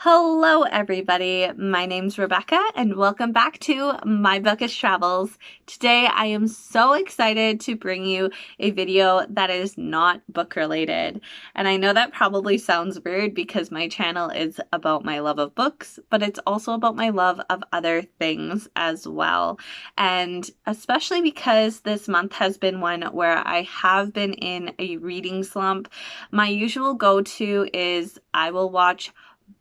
Hello, everybody. My name's Rebecca, and welcome back to My Bookish Travels. Today, I am so excited to bring you a video that is not book related. And I know that probably sounds weird because my channel is about my love of books, but it's also about my love of other things as well. And especially because this month has been one where I have been in a reading slump, my usual go-to is I will watch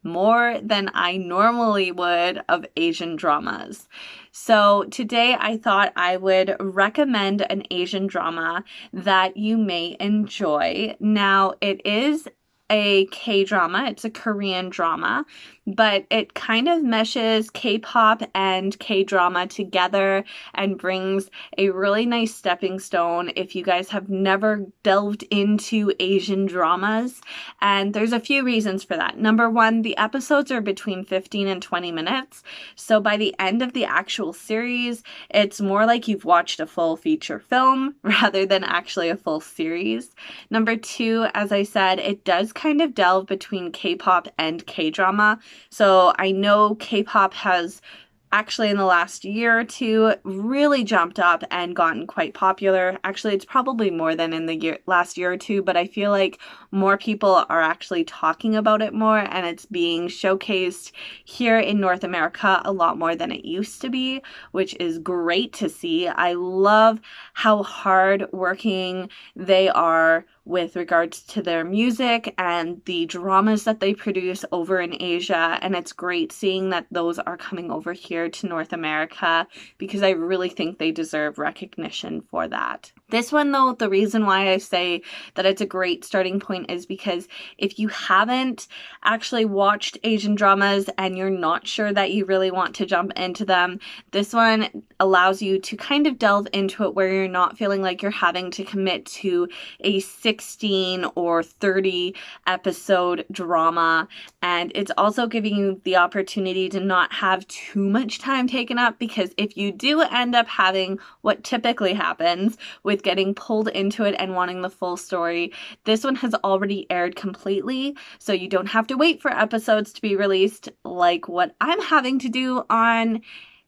more than I normally would of Asian dramas. So today I thought I would recommend an Asian drama that you may enjoy. Now it is a K-drama, it's a Korean drama, but it kind of meshes K-pop and K-drama together and brings a really nice stepping stone if you guys have never delved into Asian dramas. And there's a few reasons for that. Number one, the episodes are between 15 and 20 minutes. So by the end of the actual series, it's more like you've watched a full feature film rather than actually a full series. Number two, as I said, it does kind of delve between K-pop and K-drama. So I know K-pop has actually in the last year or two really jumped up and gotten quite popular. Actually, it's probably more than in the last year or two, but I feel like more people are actually talking about it more, and it's being showcased here in North America a lot more than it used to be, which is great to see. I love how hard working they are with regards to their music and the dramas that they produce over in Asia, and it's great seeing that those are coming over here to North America because I really think they deserve recognition for that. This one though, the reason why I say that it's a great starting point is because if you haven't actually watched Asian dramas and you're not sure that you really want to jump into them, this one allows you to kind of delve into it where you're not feeling like you're having to commit to a 16 or 30 episode drama. And it's also giving you the opportunity to not have too much time taken up, because if you do end up having what typically happens with getting pulled into it and wanting the full story, this one has already aired completely, so you don't have to wait for episodes to be released like what I'm having to do on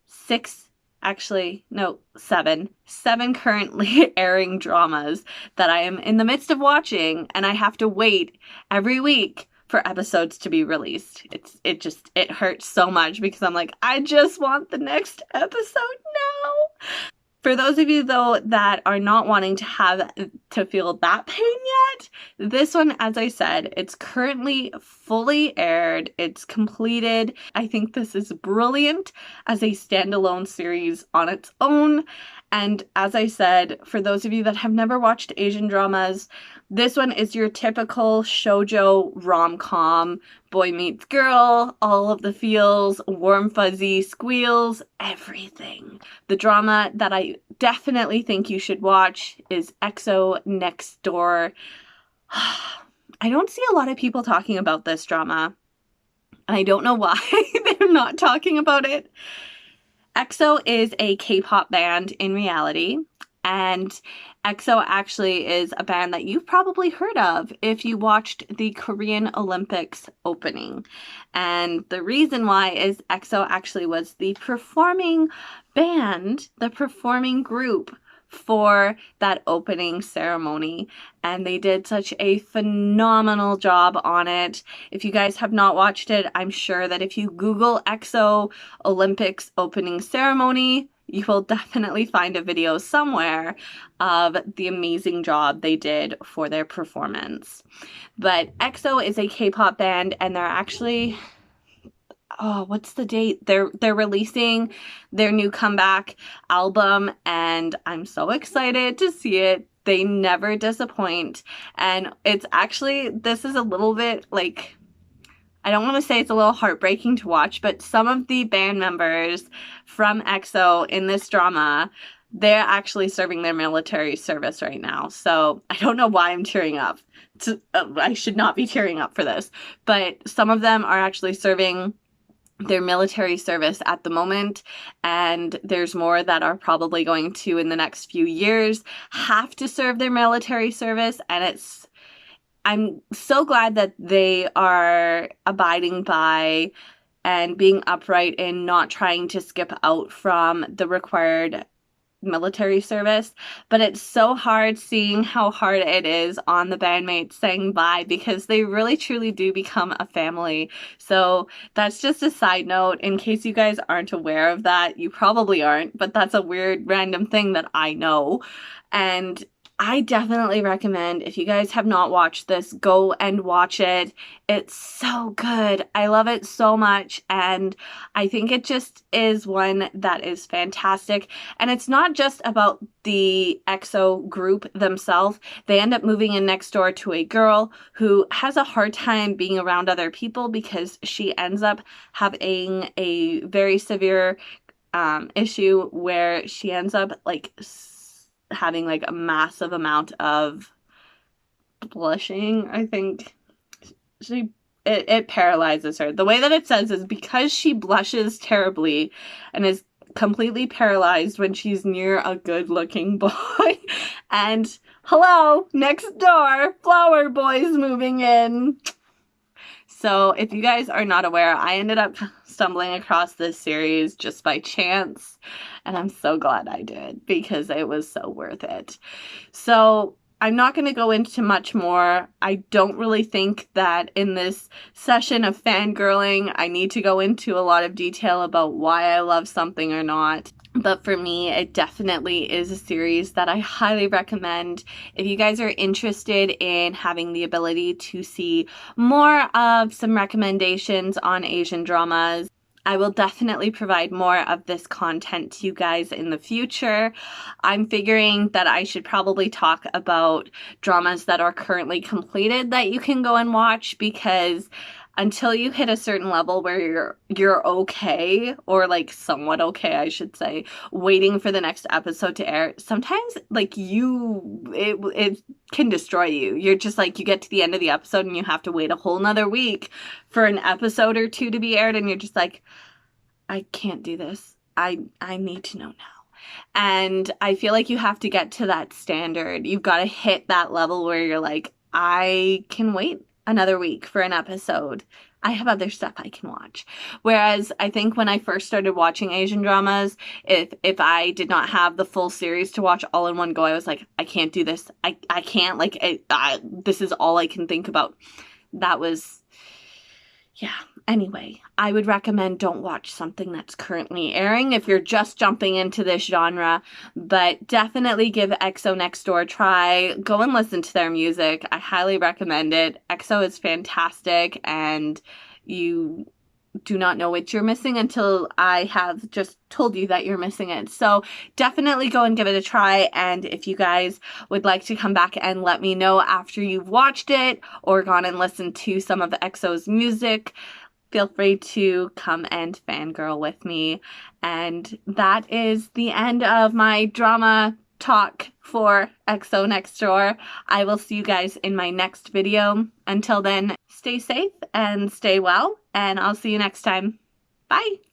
seven currently airing dramas that I am in the midst of watching, and I have to wait every week for episodes to be released. It hurts so much because I'm like, I just want the next episode now. For those of you, though, that are not wanting to have to feel that pain yet, this one, as I said, it's currently fully aired. It's completed. I think this is brilliant as a standalone series on its own. And as I said, for those of you that have never watched Asian dramas, this one is your typical shoujo rom-com, boy meets girl, all of the feels, warm fuzzy squeals, everything. The drama that I definitely think you should watch is EXO Next Door. I don't see a lot of people talking about this drama, and I don't know why they're not talking about it. EXO is a K-pop band in reality, and EXO actually is a band that you've probably heard of if you watched the Korean Olympics opening. And the reason why is EXO actually was the performing band, the performing group for that opening ceremony, and they did such a phenomenal job on it. If you guys have not watched it, I'm sure that if you Google EXO Olympics opening ceremony, you will definitely find a video somewhere of the amazing job they did for their performance. But EXO is a K-pop band, and they're actually, oh, what's the date? They're releasing their new comeback album, and I'm so excited to see it. They never disappoint. And it's actually, this is a little bit like, I don't want to say it's a little heartbreaking to watch, but some of the band members from EXO in this drama, they're actually serving their military service right now. So I don't know why I'm tearing up. I should not be tearing up for this, but some of them are actually serving their military service at the moment, and there's more that are probably going to, in the next few years, have to serve their military service, and I'm so glad that they are abiding by and being upright and not trying to skip out from the required military service, but it's so hard seeing how hard it is on the bandmates saying bye, because they really truly do become a family. So that's just a side note in case you guys aren't aware of that. You probably aren't, but that's a weird random thing that I know. And I definitely recommend, if you guys have not watched this, go and watch it. It's so good. I love it so much, and I think it just is one that is fantastic. And it's not just about the EXO group themselves. They end up moving in next door to a girl who has a hard time being around other people because she ends up having a very severe issue where she ends up like having like a massive amount of blushing. I think it paralyzes her. The way that it says is because she blushes terribly and is completely paralyzed when she's near a good-looking boy. And hello, next door, flower boy's moving in. So if you guys are not aware, I ended up stumbling across this series just by chance, and I'm so glad I did because it was so worth it. So I'm not going to go into much more. I don't really think that in this session of fangirling, I need to go into a lot of detail about why I love something or not. But for me, it definitely is a series that I highly recommend. If you guys are interested in having the ability to see more of some recommendations on Asian dramas, I will definitely provide more of this content to you guys in the future. I'm figuring that I should probably talk about dramas that are currently completed that you can go and watch, because until you hit a certain level where you're okay, or like somewhat okay, I should say, waiting for the next episode to air, sometimes like it can destroy you. You're just like, you get to the end of the episode and you have to wait a whole nother week for an episode or two to be aired, and you're just like, I can't do this. I need to know now. And I feel like you have to get to that standard. You've got to hit that level where you're like, I can wait another week for an episode. I have other stuff I can watch. Whereas I think when I first started watching Asian dramas, if I did not have the full series to watch all in one go, I was like, I can't do this. I can't, like, this is all I can think about. That was, yeah. Anyway, I would recommend don't watch something that's currently airing if you're just jumping into this genre, but definitely give EXO Next Door a try. Go and listen to their music. I highly recommend it. EXO is fantastic, and you do not know what you're missing until I have just told you that you're missing it. So definitely go and give it a try. And if you guys would like to come back and let me know after you've watched it or gone and listened to some of EXO's music, feel free to come and fangirl with me. And that is the end of my drama talk for EXO Next Door. I will see you guys in my next video. Until then, stay safe and stay well, and I'll see you next time. Bye!